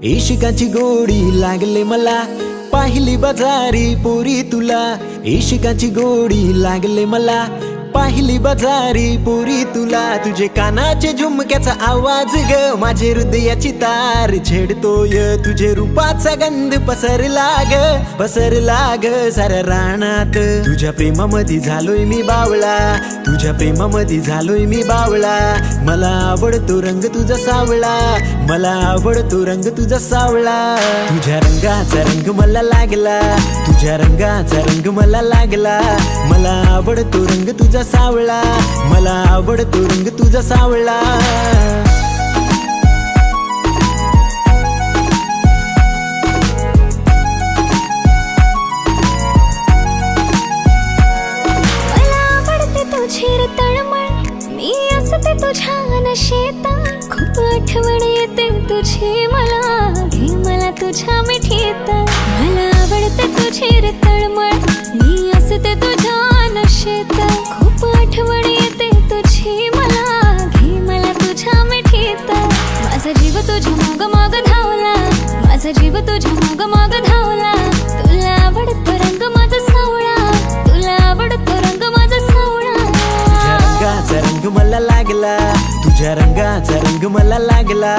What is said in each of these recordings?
इश्काची गोडी लागले मला, पाहिली बाजारी पोरी तुला. इश्काची गोडी लागले मला, पाहिली बाजारी पोरी तुला. तुझे कानाचे झुमक्याचा आवाज ग, माझे हृदयाची तार छेडतोय. तुझे रूपाचा गंध पसरला ग साऱ्या रानात. तुझ्या प्रेमामध्ये झालोय मी बावळा, तुझ्या प्रेमामध्ये झालोय मी बावळा. मला आवडतो रंग तुझा सावळा, मला आवडतो रंग तुझा सावळा. तुझ्या रंगाचा रंग मला लागला, तुझ्या रंगाचा रंग मला लागला. मला आवडतो रंग तुझा सावळा, मला आवडतो रंग तुझा सावळा. मला आवडते तुझी तळमळ, मी असते तुझ्या नशेत. खूप आठवण येते तुझी मला, घे मला तुझ्या मिठीत. मला आवडते तुझी तळमळ, मी असते तुझ्या नशेत. खूप आठवण येते तुझी मला, घे मला तुझ्या मिठीत. माझा जीव तुझ्या माग माग धावला, माझा जीव तुझ्या माग माग धावला. तुला आवडतो रंग माझा सावळा, तुला आवडतो रंग माझा सावळा. तुझ्या रंगाचा रंग मला लागला, तुझ्या रंगाचा रंग मला लागला.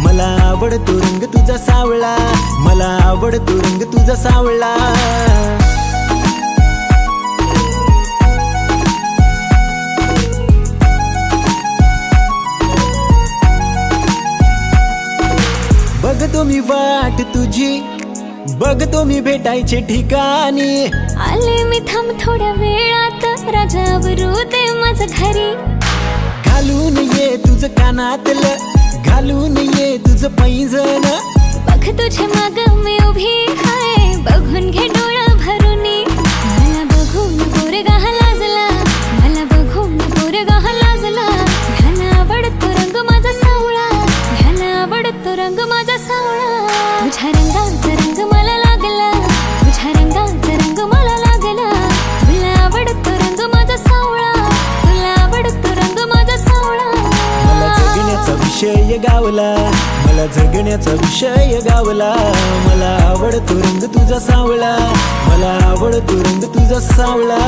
मला आवडतो रंग तुझा सावळा, मला आवडतो रंग तुझा सावळा. बघतो मी वाट तुझी, बघतो मी भेटायचे ठिकाणी. आले मी थांब थोड्या वेळात, राजावरू दे माझं घरी. घालून ये तुझं कानातलं, घालून ये तुझं पैंजण. बघ तुझ्या माग मी उभी आहे, बघून घे डोळं भरूनी. मला बघून पोरगा लाजला, मला बघून पोरगा लाजला. ह्याला आवडतो रंग माझा सावळा, ह्याला आवडतो रंग माझा सावळा. तुझ्या रंगाचा रंग मला लागला, तुझ्या रंगाचा रंग मला लागला. तुला आवडतो रंग माझा सावळा, तुला आवडतो रंग माझा सावळा. मला जगण्याचा विषय गावला, मला जगण्याचा विषय गावला. मला आवडतो रंग तुझा सावळा, मला आवडतो रंग तुझा सावळा.